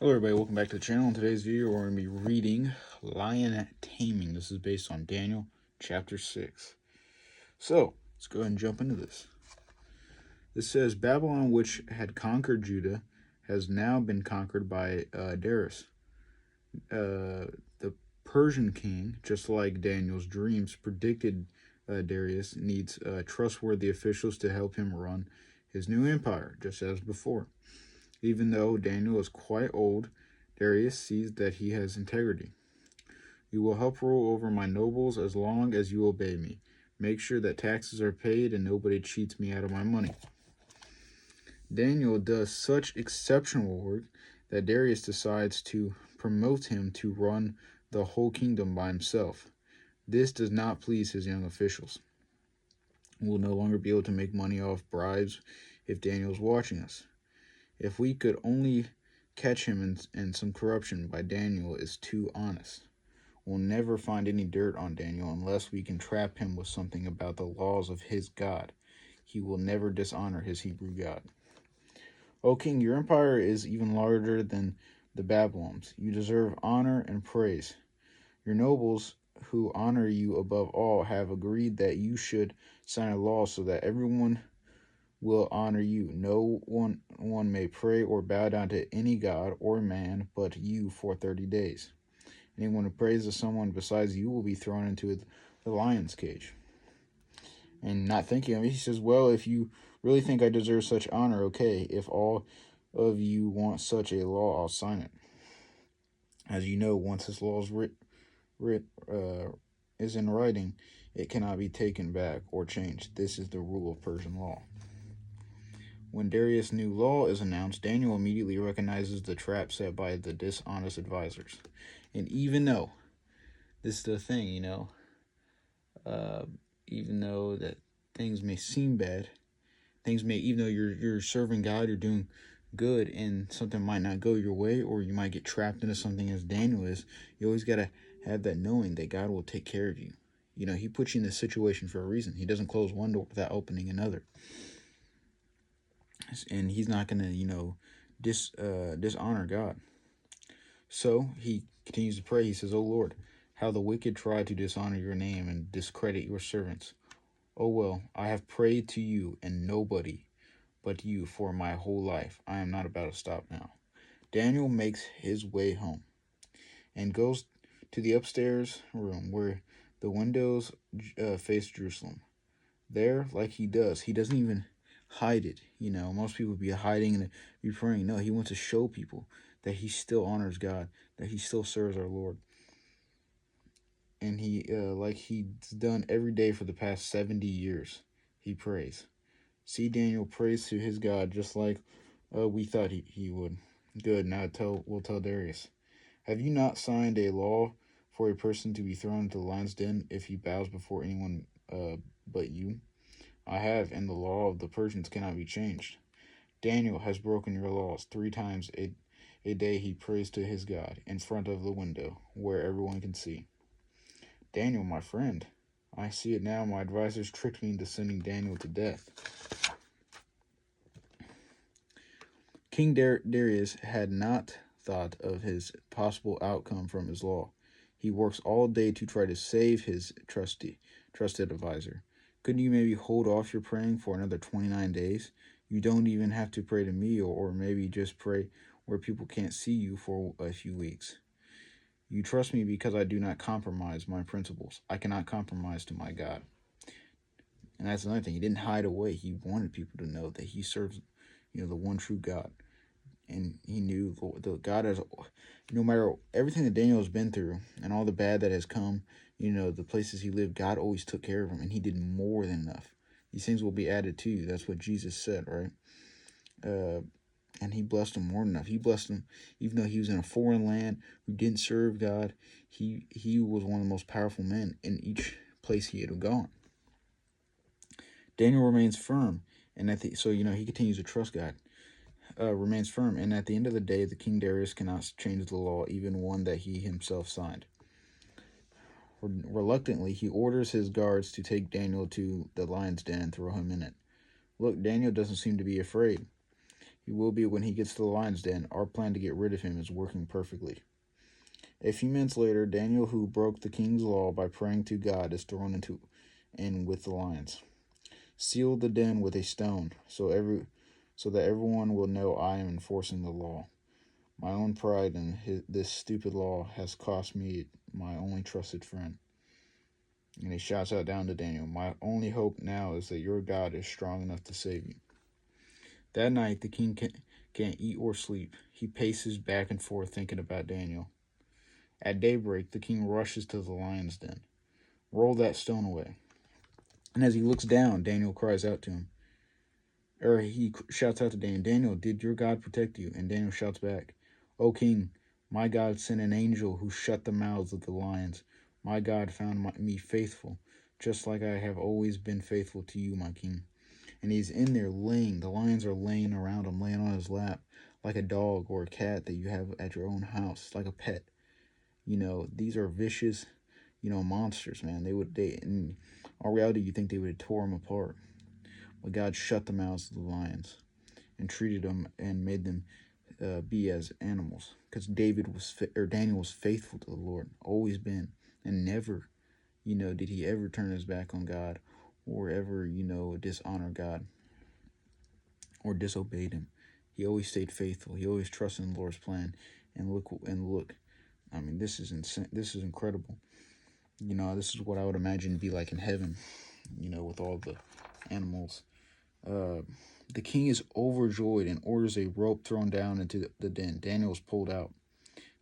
Hello everybody, welcome back to the channel. In today's video we're going to be reading Lion Taming. This is based on Daniel chapter 6. So, let's go ahead and jump into this. This says, Babylon, which had conquered Judah, has now been conquered by Darius. The Persian king, just like Daniel's dreams, predicted Darius needs trustworthy officials to help him run his new empire, just as before. Even though Daniel is quite old, Darius sees that he has integrity. You will help rule over my nobles as long as you obey me. Make sure that taxes are paid and nobody cheats me out of my money. Daniel does such exceptional work that Darius decides to promote him to run the whole kingdom by himself. This does not please his young officials. We'll no longer be able to make money off bribes if Daniel's watching us. If we could only catch him in some corruption, by Daniel is too honest. We'll never find any dirt on Daniel unless we can trap him with something about the laws of his God. He will never dishonor his Hebrew God. O king, your empire is even larger than the Babylons. You deserve honor and praise. Your nobles, who honor you above all, have agreed that you should sign a law so that everyone will honor you. No one may pray or bow down to any god or man but you for 30 days. Anyone who prays to someone besides you will be thrown into the lion's cage. And not thinking of it, he says, well, if you really think I deserve such honor, okay. If all of you want such a law, I'll sign it. As you know, once this law is in writing, it cannot be taken back or changed. This is the rule of Persian law. When Darius' new law is announced, Daniel immediately recognizes the trap set by the dishonest advisors. And even though, this is the thing, even though that things may seem bad, even though you're serving God, you're doing good, and something might not go your way, or you might get trapped into something as Daniel is, you always got to have that knowing that God will take care of you. He puts you in this situation for a reason. He doesn't close one door without opening another. And he's not going to, dishonor God. So he continues to pray. He says, O Lord, how the wicked try to dishonor your name and discredit your servants. Oh well, I have prayed to you and nobody but you for my whole life. I am not about to stop now. Daniel makes his way home and goes to the upstairs room where the windows face Jerusalem. There, like he doesn't even hide it. Most people be hiding and be praying. No, he wants to show people that he still honors God, that he still serves our Lord. And he, like he's done every day for the past 70 years, he prays. See, Daniel prays to his God just like we thought he would. Good, now we'll tell Darius. Have you not signed a law for a person to be thrown into the lion's den if he bows before anyone but you? I have, and the law of the Persians cannot be changed. Daniel has broken your laws 3 times a day. He prays to his God in front of the window where everyone can see. Daniel, my friend, I see it now. My advisors tricked me into sending Daniel to death. King Darius had not thought of his possible outcome from his law. He works all day to try to save his trusted advisor. Couldn't you maybe hold off your praying for another 29 days? You don't even have to pray to me, or maybe just pray where people can't see you for a few weeks. You trust me because I do not compromise my principles. I cannot compromise to my God. And that's another thing. He didn't hide away. He wanted people to know that he serves, the one true God. And he knew the God has, no matter everything that Daniel has been through and all the bad that has come, the places he lived, God always took care of him, and he did more than enough. These things will be added to you. That's what Jesus said, right? And he blessed him more than enough. He blessed him, even though he was in a foreign land who didn't serve God. He was one of the most powerful men in each place he had gone. Daniel remains firm, and he continues to trust God. Remains firm, and at the end of the day, the King Darius cannot change the law, even one that he himself signed. Reluctantly, he orders his guards to take Daniel to the lion's den and throw him in it. Look, Daniel doesn't seem to be afraid. He will be when he gets to the lion's den. Our plan to get rid of him is working perfectly. A few minutes later, Daniel, who broke the king's law by praying to God, is thrown in with the lions. Seal the den with a stone, so that everyone will know I am enforcing the law. My own pride in this stupid law has cost me my only trusted friend. And he shouts out down to Daniel, my only hope now is that your God is strong enough to save you. That night, the king can't eat or sleep. He paces back and forth thinking about Daniel. At daybreak, the king rushes to the lion's den. Roll that stone away. And as he looks down, Daniel cries out to him. Or he shouts out to Daniel, Daniel, did your God protect you? And Daniel shouts back, O king, my God sent an angel who shut the mouths of the lions. My God found me faithful, just like I have always been faithful to you, my king. And he's in there the lions are laying around him, laying on his lap, like a dog or a cat that you have at your own house, like a pet. These are vicious, monsters, man. In all reality, you think they would have tore them apart. But God shut the mouths of the lions and treated them and made them be as animals. Because Daniel was faithful to the Lord, always been, and never, did he ever turn his back on God or ever, dishonor God or disobeyed him. He always stayed faithful. He always trusted in the Lord's plan. And look. I mean, this is insane. This is incredible. This is what I would imagine to be like in heaven, with all the animals. The king is overjoyed and orders a rope thrown down into the den. Daniel is pulled out.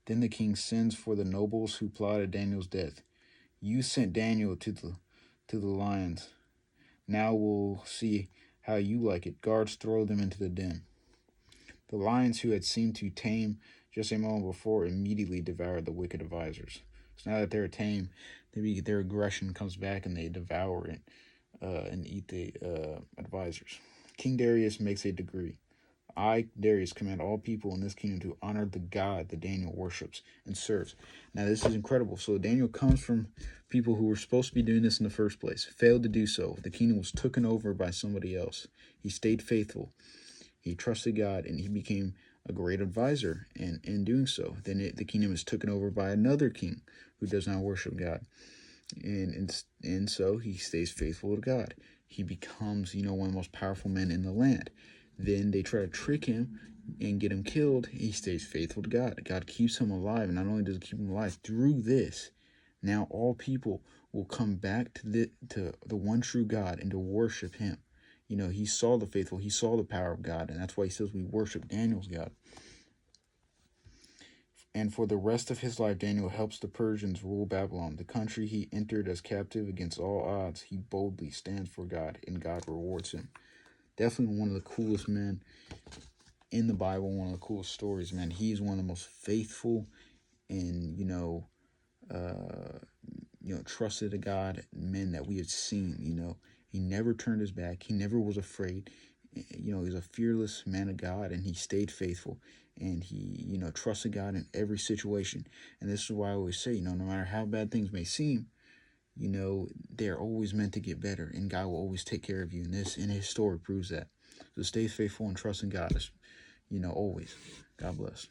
Then the king sends for the nobles who plotted Daniel's death. You sent Daniel to the lions. Now we'll see how you like it. Guards throw them into the den. The lions, who had seemed to tame just a moment before, immediately devoured the wicked advisors. So now that they're tame, their aggression comes back and they devour it and eat the advisors. King Darius makes a decree. I, Darius, command all people in this kingdom to honor the God that Daniel worships and serves. Now, this is incredible. So Daniel comes from people who were supposed to be doing this in the first place, failed to do so. The kingdom was taken over by somebody else. He stayed faithful. He trusted God, and he became a great advisor. And in doing so, then the kingdom is taken over by another king who does not worship God. And so he stays faithful to God. He becomes, one of the most powerful men in the land. Then they try to trick him and get him killed. He stays faithful to God. God keeps him alive. And not only does he keep him alive, through this, now all people will come back to the one true God and to worship him. He saw the faithful. He saw the power of God. And that's why he says we worship Daniel's God. And for the rest of his life, Daniel helps the Persians rule Babylon, the country he entered as captive against all odds. He boldly stands for God, and God rewards him. Definitely one of the coolest men in the Bible, one of the coolest stories, man. He's one of the most faithful and, trusted to God men that we have seen. He never turned his back. He never was afraid. He's a fearless man of God, and he stayed faithful. And he, trusted God in every situation. And this is why I always say, no matter how bad things may seem, they're always meant to get better. And God will always take care of you. And his story proves that. So stay faithful and trust in God, always. God bless.